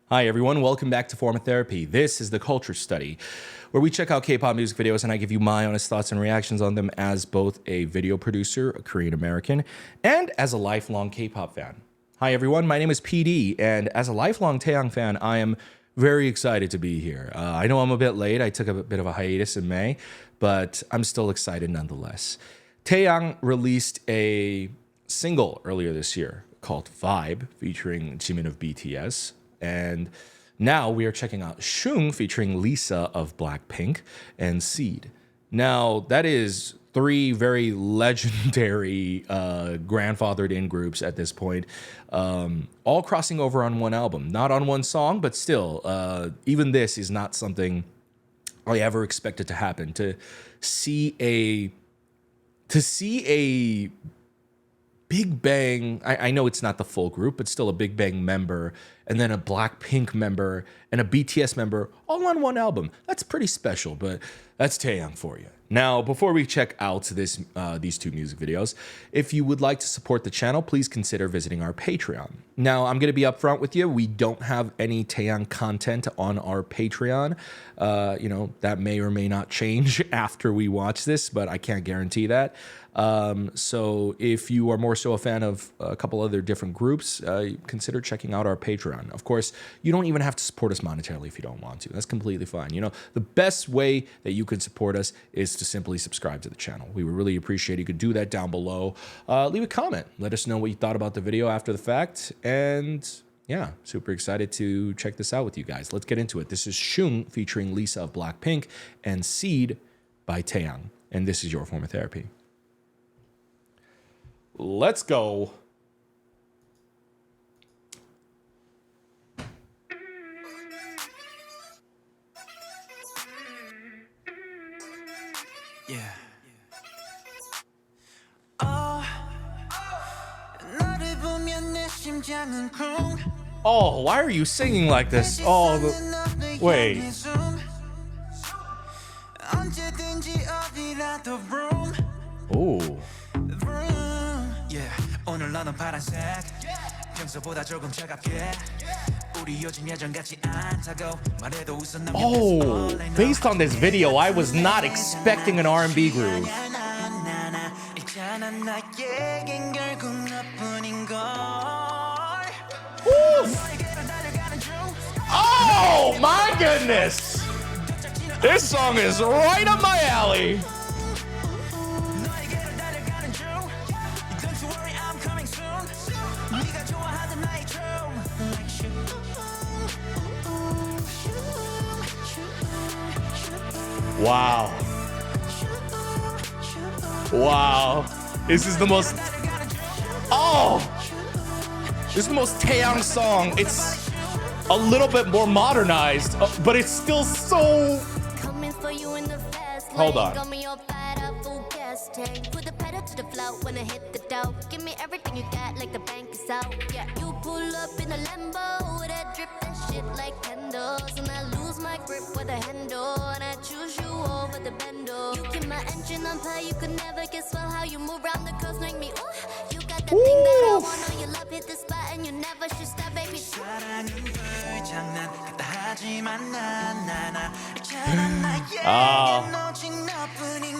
Hi everyone, welcome back to Form of Therapy. This is the Culture Study, where we check out K-pop music videos and I give you my honest thoughts and reactions on them as both a video producer, a Korean American, and as a lifelong K-pop fan. Hi everyone, my name is PD, and as a lifelong Taeyang fan, I am very excited to be here. I know I'm a bit late, I took a bit of a hiatus in May, but I'm still excited nonetheless. Taeyang released a single earlier this year called Vibe, featuring Jimin of BTS. And now we are checking out Shoong featuring Lisa of Blackpink and Seed. Now, that is three very legendary grandfathered in groups at this point, all crossing over on one album. Not on one song, but still, even this is not something I ever expected to happen. To see a Big Bang, I know it's not the full group, but still a Big Bang member, and then a Blackpink member, and a BTS member, all on one album. That's pretty special, but that's Taeyang for you. Now, before we check out these two music videos, if you would like to support the channel, please consider visiting our Patreon. Now, I'm going to be upfront with you. We don't have any Taeyang content on our Patreon. That may or may not change after we watch this, but I can't guarantee that. So if you are more so a fan of a couple other different groups, consider checking out our Patreon. Of course, you don't even have to support us monetarily if you don't want to. That's completely fine. You know, the best way that you can support us is to simply subscribe to the channel. We would really appreciate it. You could do that down below. Leave a comment. Let us know what you thought about the video after the fact. And yeah, super excited to check this out with you guys. Let's get into it. This is Shoong featuring Lisa of Blackpink and Seed by Taeyang. And this is your Form of Therapy. Let's go. Yeah. Oh, why are you singing like this? Oh, wait. Oh. 오늘 너는 파란색 평소보다 조금 차갑게 우리 요즘 예전같지 않다고 말해도 웃어 Oh, based on this video, I was not expecting an R&B groove. Oh my goodness! This song is right up my alley. Wow. Wow. This is the most... Oh! This is the most Taeyang song. It's a little bit more modernized, but it's still so... Hold on. Put the pedal to the floor when I hit the dough. Give me everything you got like the bank is out. Yeah, you pull up in a Lambo with that drip, that shit like candles. And I lose my grip with a handle. And I choose you over the bendo. You keep my engine on fire, you could never guess well how you move around the curves make me ooh. You got the thing that I want on your love, hit the spot and you never should stop, baby.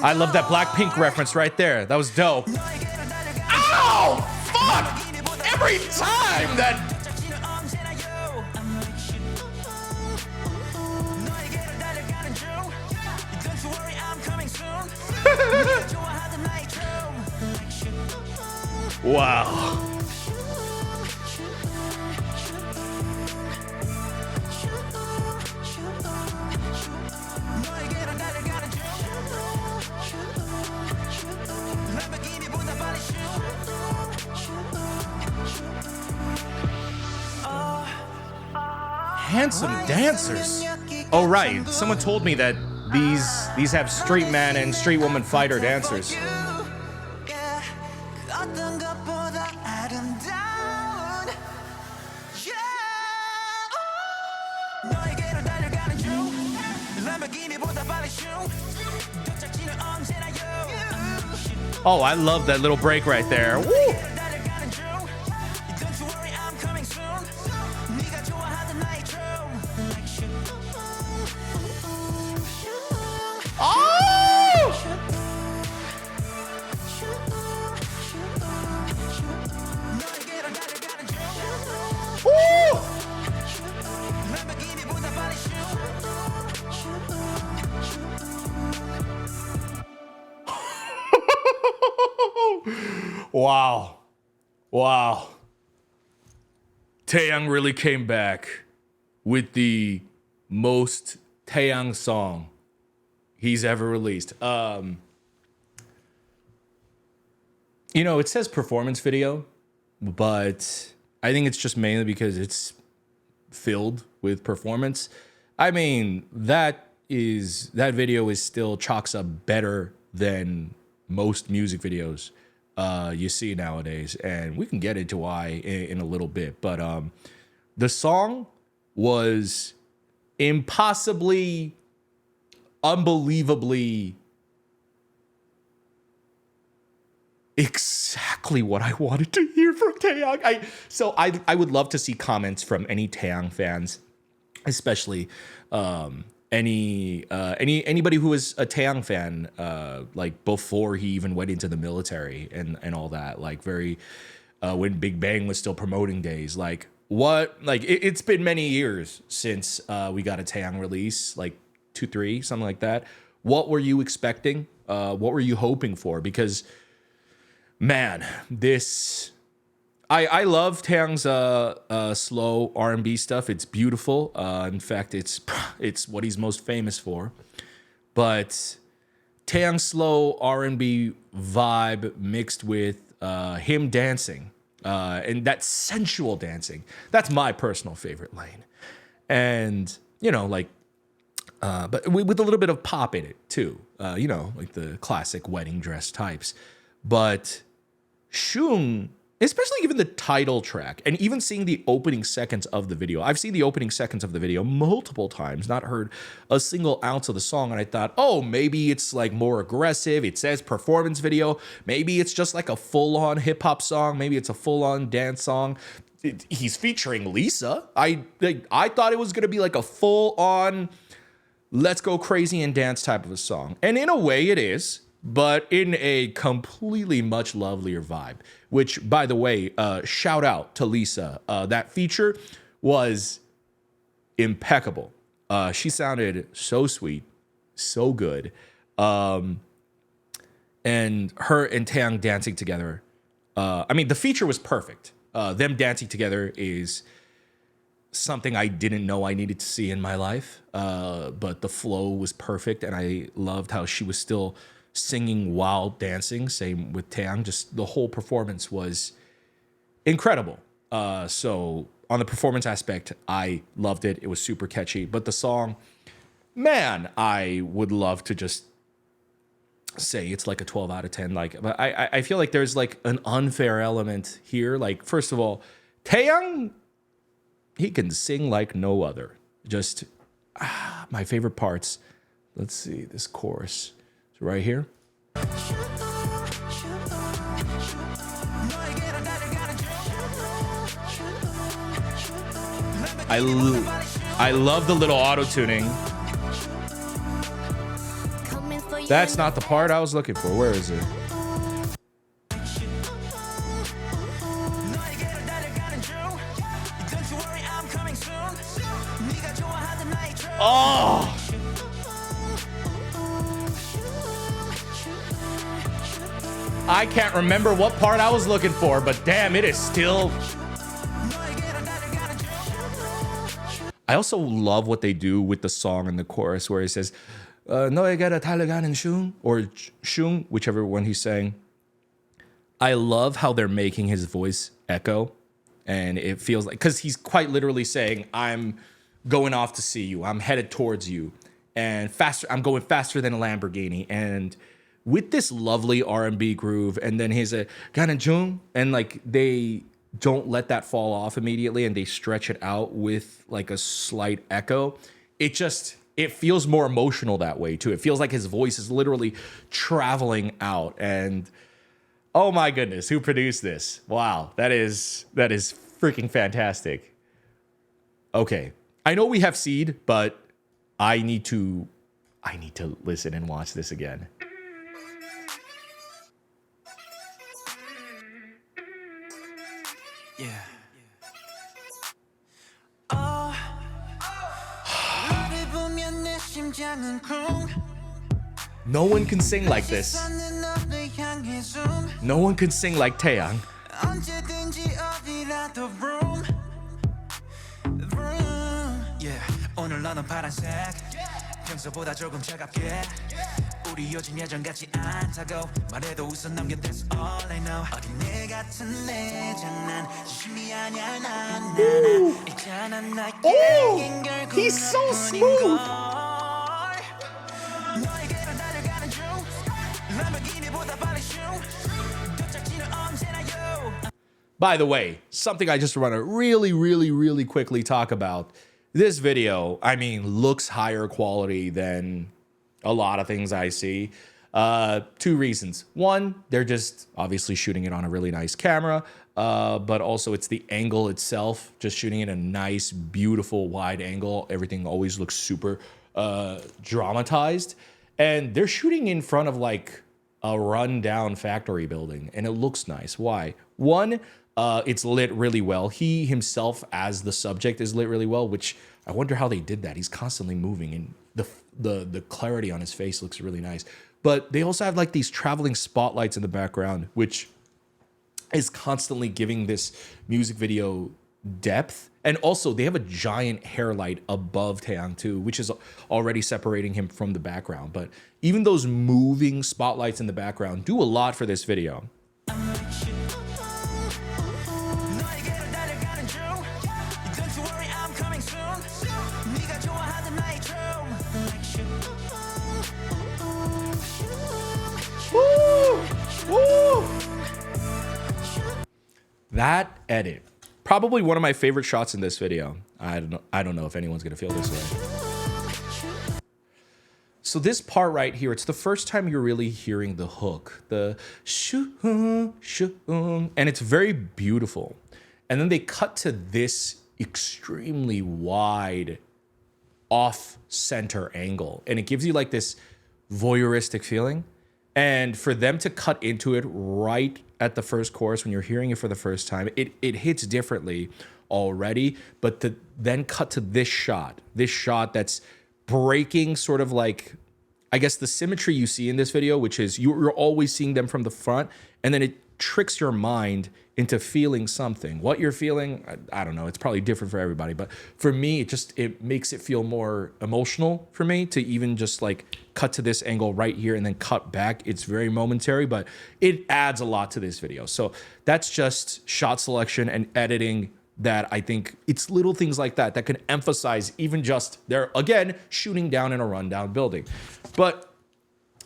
I love that Blackpink reference right there. That was dope. Ow! Fuck! Every time that... Wow. Handsome dancers. Oh right, someone told me that these have straight man and straight woman fighter dancers. Oh, I love that little break right there. Woo! Wow. Wow. Taeyang really came back with the most Taeyang song he's ever released. It says performance video, but I think it's just mainly because it's filled with performance. I mean, that video is still chalks up better than most music videos you see nowadays, and we can get into why in a little bit. But the song was impossibly, unbelievably exactly what I wanted to hear from Taeyang. I would love to see comments from any Taeyang fans, especially anybody who was a Taeyang fan like before he even went into the military and all that, like very when Big Bang was still promoting days. Like what, like it's been many years since we got a Taeyang release, like 2-3 something like that. What were you expecting? What were you hoping for? Because man, I love Taeyang's slow R&B stuff. It's beautiful. In fact, it's what he's most famous for. But Taeyang's slow R&B vibe mixed with him dancing and that sensual dancing. That's my personal favorite lane. And but with a little bit of pop in it too. Like the classic wedding dress types. But Shoong, especially given the title track and even seeing the opening seconds of the video. I've seen the opening seconds of the video multiple times, not heard a single ounce of the song. And I thought, oh, maybe it's like more aggressive. It says performance video. Maybe it's just like a full-on hip hop song. Maybe it's a full-on dance song. He's featuring Lisa. I thought it was going to be like a full-on let's go crazy and dance type of a song. And in a way it is, but in a completely much lovelier vibe, which, by the way, shout out to Lisa. That feature was impeccable. She sounded so sweet, so good. And her and Taeyang dancing together. I mean, the feature was perfect. Them dancing together is something I didn't know I needed to see in my life. But the flow was perfect, and I loved how she was still singing while dancing. Same with Taeyang. Just the whole performance was incredible. So on the performance aspect, I loved it. It was super catchy. But the song, man, I would love to just say it's like a 12 out of 10. Like, but I feel like there's like an unfair element here. Like, first of all, Taeyang, he can sing like no other. Just my favorite parts. Let's see, this chorus. So right here. I love the little auto-tuning. That's not the part I was looking for. Where is it? Oh! I can't remember what part I was looking for, but damn, it is still... I also love what they do with the song and the chorus where he says, "너에게로 TAEYANG Shoong," or Shoong, whichever one he's saying. I love how they're making his voice echo, and it feels like, because he's quite literally saying, I'm going off to see you, I'm headed towards you, and faster, I'm going faster than a Lamborghini. And with this lovely R&B groove, and then his "ganajung," and like they don't let that fall off immediately, and they stretch it out with like a slight echo. It feels more emotional that way too. It feels like his voice is literally traveling out. And oh my goodness, who produced this? Wow, that is freaking fantastic. Okay, I know we have Seed, but I need to listen and watch this again. Yeah. No one can sing like this. No one can sing like Taeyang. 언제든지 어디라도 room, room. Yeah, 오늘 너는 파란색 평소보다 조금 차갑게 우리 요즘 예전같지 않다고 말해도 웃어 넘겨 that's all I know 어린애 같은 내 장난 진심이 아니야 난 있잖아 나에겐 결국 He's so 너뿐인 smooth. 걸 너에게로 달려가는 중 람보르기니보다 빨리 슝 도착지는 언제나 you. By the way, something I just want to really quickly talk about. This video, I mean, looks higher quality than a lot of things I see. Two reasons. One, they're just obviously shooting it on a really nice camera, but also it's the angle itself, just shooting it a nice, beautiful, wide angle. Everything always looks super dramatized. And they're shooting in front of like a rundown factory building, and it looks nice. Why? One, it's lit really well. He himself as the subject is lit really well, which I wonder how they did that. He's constantly moving, and the clarity on his face looks really nice. But they also have like these traveling spotlights in the background, which is constantly giving this music video depth. And also they have a giant hair light above Taeyang too, which is already separating him from the background. But even those moving spotlights in the background do a lot for this video. 너에게로 달려가는 중 Don't you worry I'm coming soon 네가 좋아하던 나의 춤 That edit, probably one of my favorite shots in this video. I don't know if anyone's gonna feel this way. So this part right here, it's the first time you're really hearing the hook, the shoong, shoong, and it's very beautiful. And then they cut to this extremely wide off-center angle, and it gives you like this voyeuristic feeling. And for them to cut into it right at the first chorus when you're hearing it for the first time, it hits differently already. But to then cut to this shot that's breaking sort of like, I guess, the symmetry you see in this video, which is you're always seeing them from the front, and then it tricks your mind into feeling something. What you're feeling, I don't know. It's probably different for everybody, but for me, it makes it feel more emotional for me to even just like cut to this angle right here and then cut back. It's very momentary, but it adds a lot to this video. So that's just shot selection and editing that I think it's little things like that that can emphasize even just they're, again, shooting down in a rundown building. But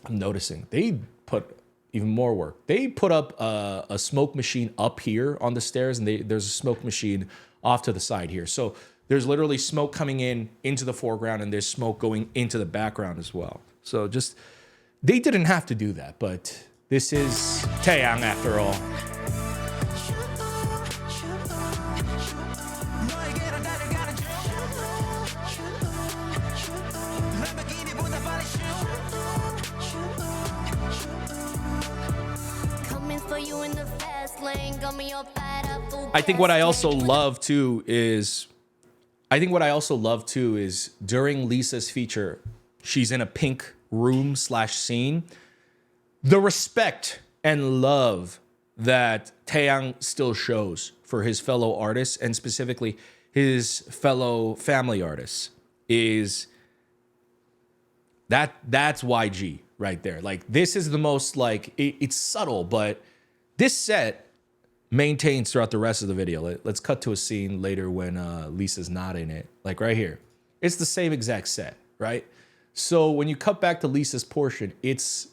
I'm noticing they put even more work. They put up a smoke machine up here on the stairs, and there's a smoke machine off to the side here. So there's literally smoke coming into the foreground, and there's smoke going into the background as well. So just, they didn't have to do that, but this is Taeyang after all. 너에게로 달려가는 중 람보르기니보다 빨리 슝 Coming for you in the fast lane, got me all fired up. Full I think what I gas also tank. love too is during Lisa's feature, she's in a pink room / scene. The respect and love that Taeyang still shows for his fellow artists, and specifically his fellow family artists, is that's YG right there. Like, this is the most, like, it's subtle, but this set maintains throughout the rest of the video. Let's cut to a scene later when Lisa's not in it. Like right here. It's the same exact set, right? So when you cut back to Lisa's portion, it's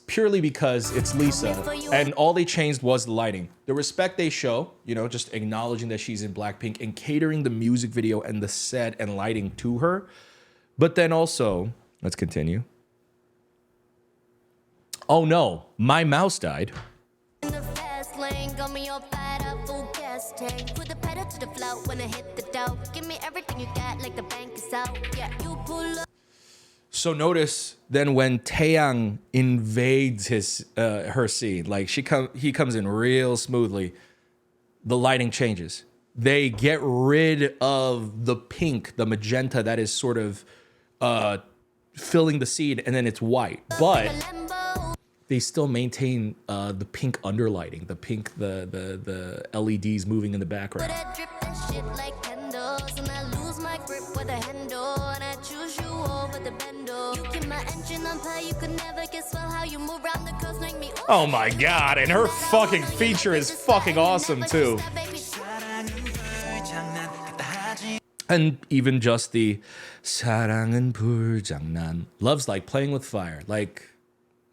purely because it's Lisa, and all they changed was the lighting. The respect they show, you know, just acknowledging that she's in Blackpink and catering the music video and the set and lighting to her. But then also, let's continue. Oh no, my mouse died. In the fast lane, got me all fired up. Full gas tank. Put the pedal to the floor when I hit the dough. Give me everything you got, like the bank is out. Yeah, you pull up. So notice then when Taeyang invades her scene, like he comes in real smoothly, the lighting changes. They get rid of the pink, the magenta that is sort of filling the scene, and then it's white. But they still maintain the pink underlighting, the LEDs moving in the background. But I drip that shit like candles, and I lose my grip with a handle, and I choose you over the bendo. You keep my engine on fire, you could never guess well how you move around the curves make me. Oh my god, and her fucking feature is fucking awesome too. And even just the 사랑은 불장난, love's like playing with fire. Like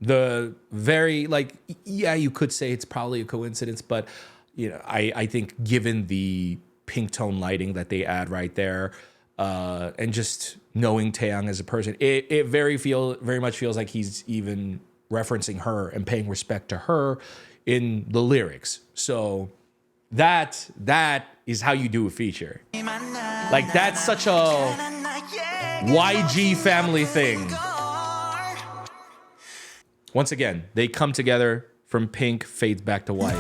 the very, like, yeah, you could say it's probably a coincidence, but you know, I think given the pink tone lighting that they add right there, and just knowing Taeyang as a person, it very much feels like he's even referencing her and paying respect to her in the lyrics. So that is how you do a feature. Like, that's such a YG family thing. Once again, they come together from pink, fades back to white.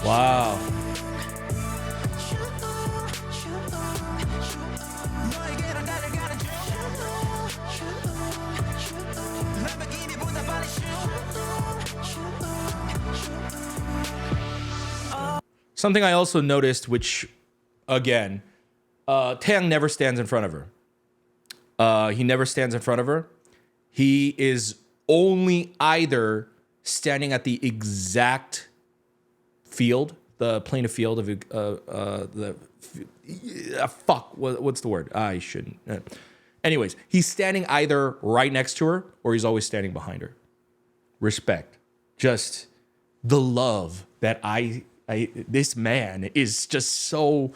Wow. Something I also noticed, which, again, Taeyang never stands in front of her. He never stands in front of her. He is only either standing at the exact field, the plane of field of what's the word? I shouldn't. Anyways, he's standing either right next to her or he's always standing behind her. Respect. Just the love that this man is just so.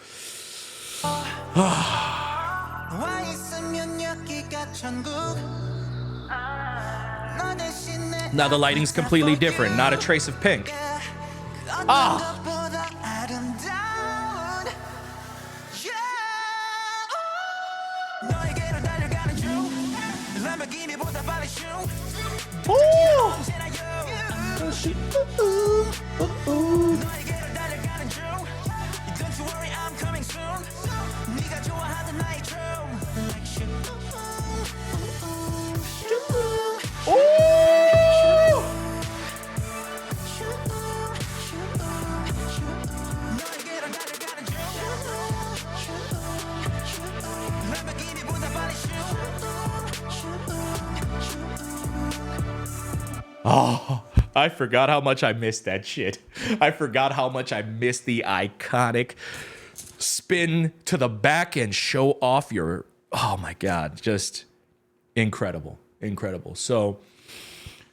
Now the lighting's completely different, not a trace of pink. Ah! Oh, I forgot how much I missed that shit. I forgot how much I missed the iconic spin to the back and show off your. Oh my god, just incredible, incredible. So,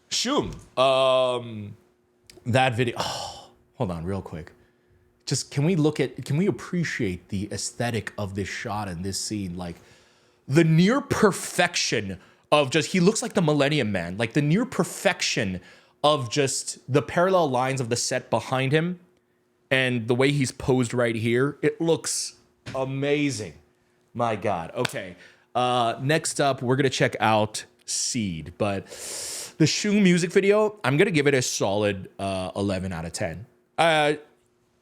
Shoong, that video. Oh, hold on, real quick. Just can we appreciate the aesthetic of this shot and this scene, like the near perfection of just, he looks like the Millennium Man, like the near perfection of just the parallel lines of the set behind him and the way he's posed right here. It looks amazing. My God. Okay. Next up, we're going to check out Seed, but the Shoong music video, I'm going to give it a solid 11 out of 10.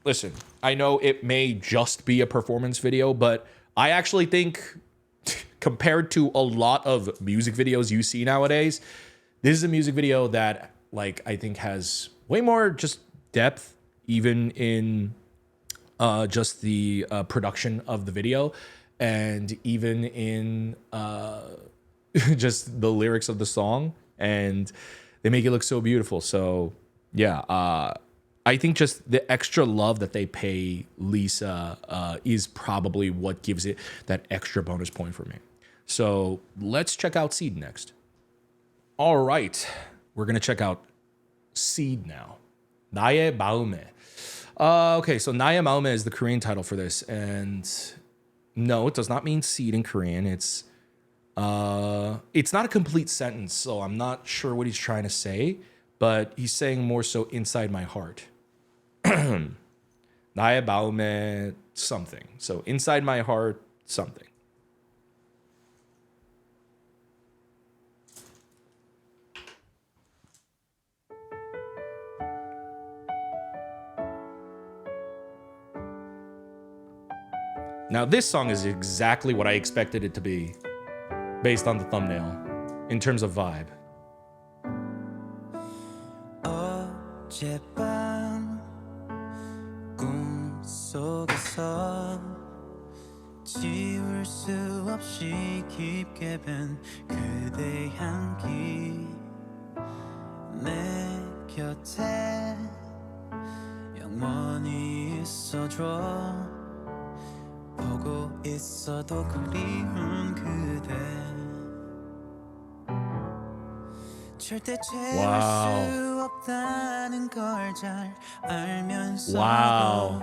Listen, I know it may just be a performance video, but I actually think compared to a lot of music videos you see nowadays, this is a music video that, like, I think has way more just depth, even in just the production of the video, and even in just the lyrics of the song, and they make it look so beautiful. So yeah, I think just the extra love that they pay Lisa is probably what gives it that extra bonus point for me. So let's check out Seed next. All right, we're gonna check out Seed now. 나의 마음에. Okay, so 나의 마음에 is the Korean title for this, and no, it does not mean seed in Korean. It's not a complete sentence, so I'm not sure what he's trying to say, but he's saying more so inside my heart. 나의 마음에 something. So inside my heart, something. Now this song is exactly what I expected it to be based on the thumbnail in terms of vibe. 어젯밤 꿈속에서 지울 수 없이 깊게 밴 그대 향기 내 곁에 영원히 있어줘 보고 있어도 그리운 그대 절대 채울 수 없다는 걸 잘 알면서도 Wow.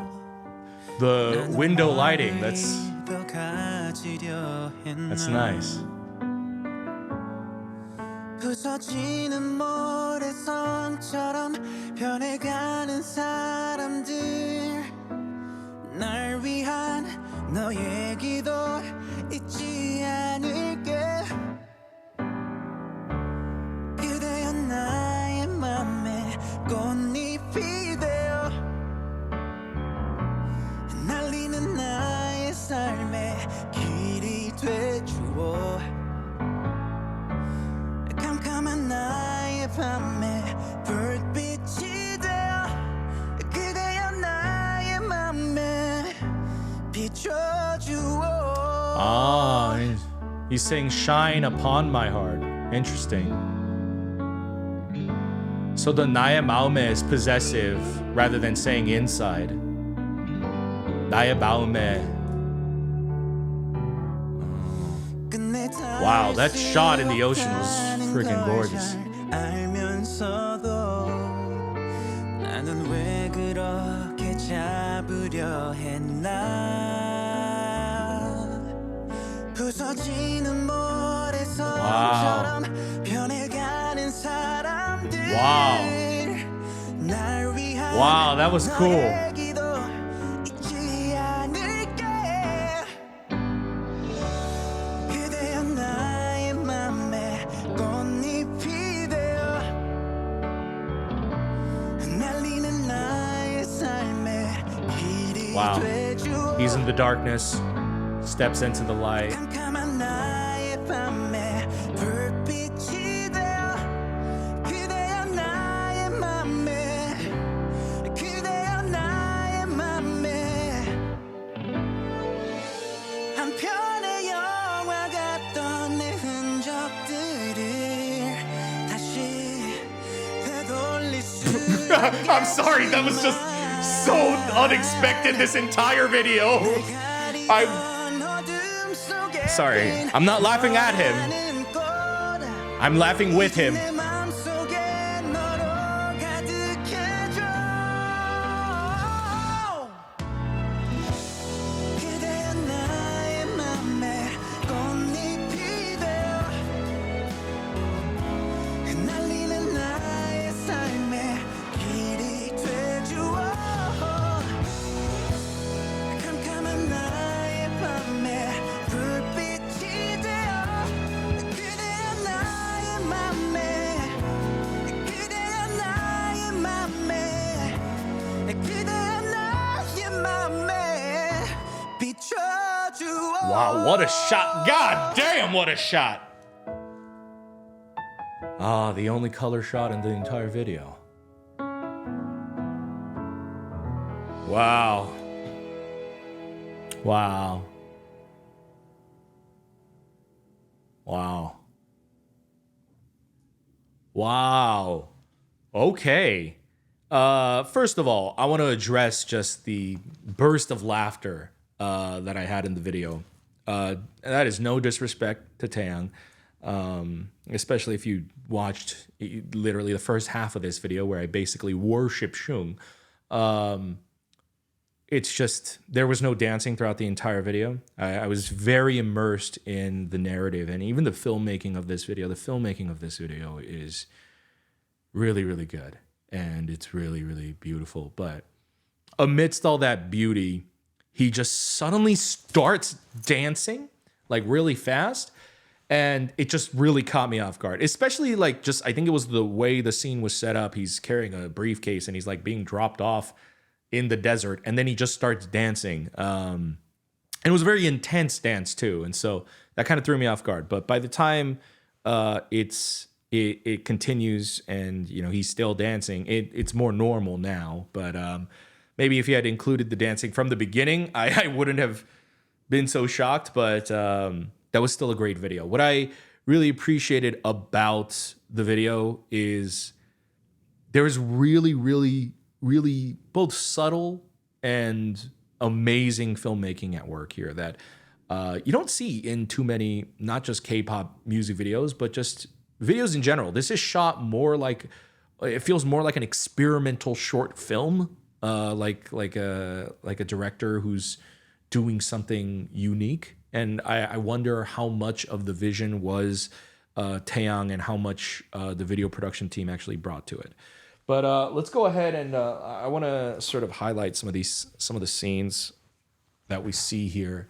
The window lighting, that's nice. 부서지는 모래성처럼 변해가는 사람들 날 위한 너의 기도 잊지 않을게 그대여 나의 맘에 꽃잎이 되어 날리는 나의 삶의 길이 돼주어 캄캄한 나의 밤에 불빛이 되어 그대여 나의 맘에 비춰주어 Ah, he's saying shine upon my heart. Interesting. So the 나의 마음에 is possessive rather than saying inside. 나의 마음에. Wow, that shot in the ocean was freaking gorgeous. 알면서도 나는 왜 그렇게 잡으려 했나 부서지는 모래성처럼 변해가는 사람들 Wow. 날 위한 Wow, that was cool. 너의 기도 잊지 않을게 그대여 나의 맘에 꽃잎이 되어 날리는 나의 삶의 길이 Wow. 돼주어 He's in the darkness, steps into the light. 캄캄한 나의 밤에 불빛이 되어 그대여 나의 맘에 그대여 나의 맘에 한편의 영화 같던 내 흔적들을 다시 되돌릴 수 I'm sorry, that was just so unexpected this entire video. Sorry, I'm not laughing at him. I'm laughing with him. Wow, what a shot. God damn, what a shot. Ah, the only color shot in the entire video. Wow. Wow. Wow. Wow. Okay. First of all, I want to address just the burst of laughter that I had in the video. That is no disrespect to Taeyang, especially if you watched literally the first half of this video where I basically worship Shoong. It's just, there was no dancing throughout the entire video. I was very immersed in the narrative and even the filmmaking of this video. The filmmaking of this video is really, really good. And it's really, really beautiful. But amidst all that beauty, he just suddenly starts dancing like really fast. And it just really caught me off guard, especially like just, I think it was the way the scene was set up. He's carrying a briefcase and he's like being dropped off in the desert. And then he just starts dancing. And it was a very intense dance too, and so that kind of threw me off guard. But by the time it continues, and you know he's still dancing, it's more normal now. But maybe if he had included the dancing from the beginning, I wouldn't have been so shocked. But that was still a great video. What I really appreciated about the video is there was really, really, really both subtle and amazing filmmaking at work here that you don't see in too many, not just K-pop music videos, but just videos in general. This is shot more like, it feels more like an experimental short film, like a director who's doing something unique. And I wonder how much of the vision was Taeyang and how much the video production team actually brought to it. But let's go ahead and I want to sort of highlight some of the scenes that we see here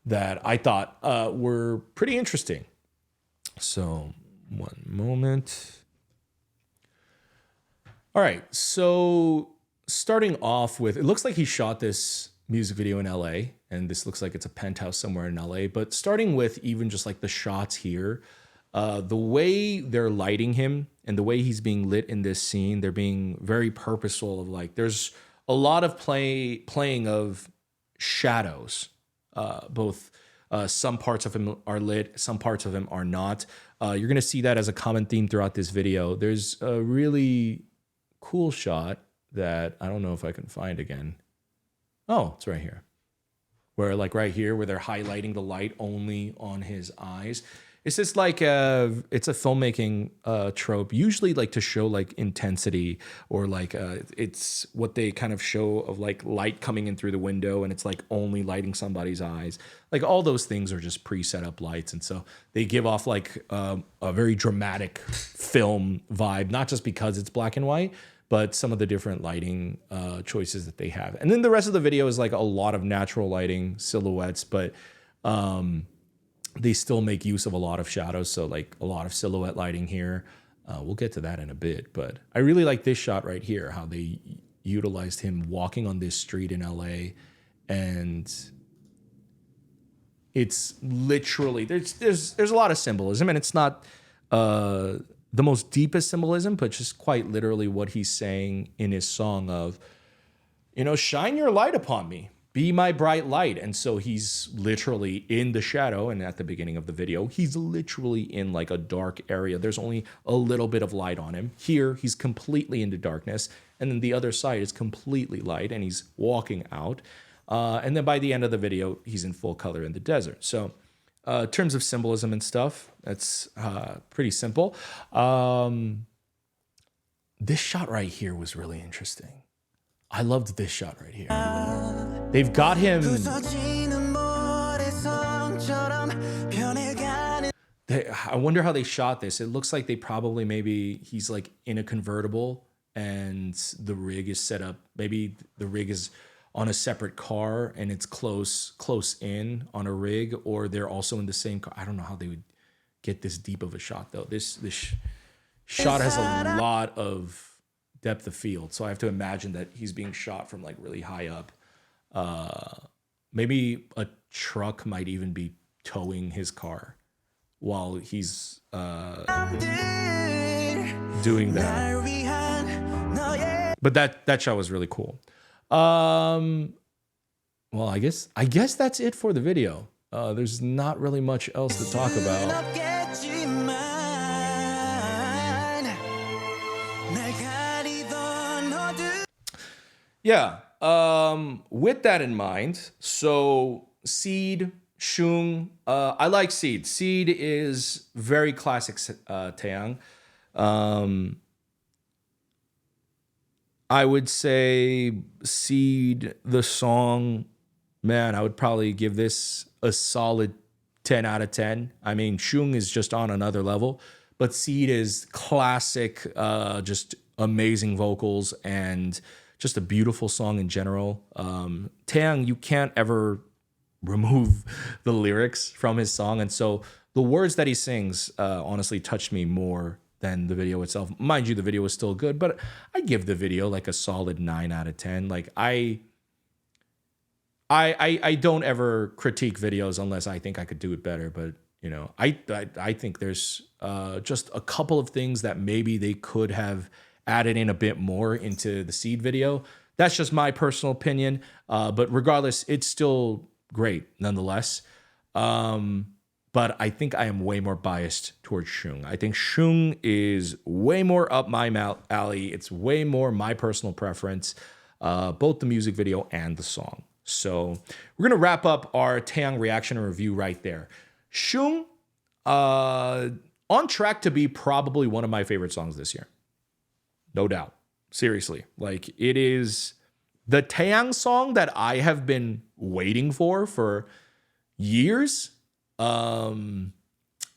that I thought were pretty interesting. So one moment. All right, so starting off with, it looks like he shot this music video in LA, and this looks like it's a penthouse somewhere in LA. But starting with even just like the shots here, the way they're lighting him and the way he's being lit in this scene, they're being very purposeful of like, there's a lot of playing of shadows, both some parts of him are lit, some parts of him are not. You're gonna see that as a common theme throughout this video. There's a really cool shot that I don't know if I can find again. Oh, it's right here. Where like right here, where they're highlighting the light only on his eyes. It's just like it's a filmmaking trope, usually like to show like intensity, or like it's what they kind of show of like light coming in through the window and it's like only lighting somebody's eyes. Like all those things are just pre-set up lights. And so they give off like a very dramatic film vibe, not just because it's black and white, but some of the different lighting choices that they have. And then the rest of the video is like a lot of natural lighting, silhouettes, but they still make use of a lot of shadows. So like a lot of silhouette lighting here. We'll get to that in a bit, but I really like this shot right here, how they utilized him walking on this street in LA. And it's literally, there's a lot of symbolism, and it's not the most deepest symbolism, but just quite literally what he's saying in his song of, you know, shine your light upon me. Be my bright light. And so he's literally in the shadow. And at the beginning of the video, he's literally in like a dark area. There's only a little bit of light on him. Here, he's completely into darkness. And then the other side is completely light, and he's walking out. And then by the end of the video, he's in full color in the desert. So in terms of symbolism and stuff, that's pretty simple. This shot right here was really interesting. I loved this shot right here. They've got him. I wonder how they shot this. It looks like they probably, maybe he's like in a convertible and the rig is set up. Maybe the rig is on a separate car and it's close in on a rig, or they're also in the same car. I don't know how they would get this deep of a shot though. This shot has a lot of depth of field. So I have to imagine that he's being shot from like really high up. Maybe a truck might even be towing his car while he's doing that. But that shot was really cool. Well, I guess that's it for the video. There's not really much else to talk about. Yeah. With that in mind, so Seed, Shoong, I like Seed. Seed is very classic Taeyang. I would say Seed, the song, man, I would probably give this a solid 10 out of 10. I mean, Shoong is just on another level, but Seed is classic, just amazing vocals and just a beautiful song in general. Taeyang, you can't ever remove the lyrics from his song. And so the words that he sings honestly touched me more than the video itself. Mind you, the video was still good, but I give the video like a solid 9 out of 10. Like I I don't ever critique videos unless I think I could do it better. But you know, I think there's just a couple of things that maybe they could have added in a bit more into the seed video. That's just my personal opinion. But regardless, it's still great nonetheless. But I think I am way more biased towards Shoong. I think Shoong is way more up my alley. It's way more my personal preference, both the music video and the song. So we're gonna wrap up our Taeyang reaction and review right there. Shoong, on track to be probably one of my favorite songs this year. No doubt. Seriously. Like, it is the Taeyang song that I have been waiting for years.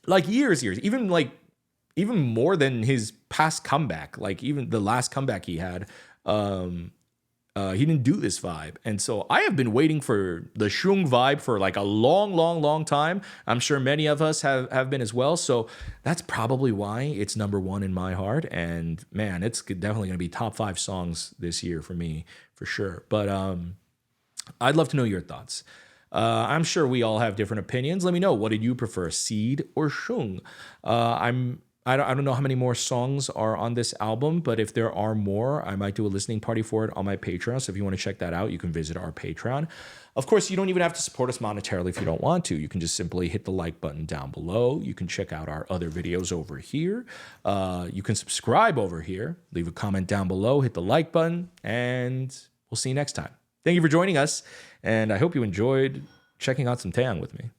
Like years, even more than his past comeback. Like even the last comeback he had, he didn't do this vibe. And so I have been waiting for the Shoong vibe for like a long time. I'm sure many of us have been as well. So that's probably why it's number one in my heart. And man, it's definitely going to be top 5 songs this year for me, for sure. But I'd love to know your thoughts. I'm sure we all have different opinions. Let me know. What did you prefer, Seed or Shoong? I don't know how many more songs are on this album, but if there are more, I might do a listening party for it on my Patreon. So if you want to check that out, you can visit our Patreon. Of course, you don't even have to support us monetarily if you don't want to. You can just simply hit the like button down below. You can check out our other videos over here. You can subscribe over here. Leave a comment down below. Hit the like button, and we'll see you next time. Thank you for joining us, and I hope you enjoyed checking out some Taeyang with me.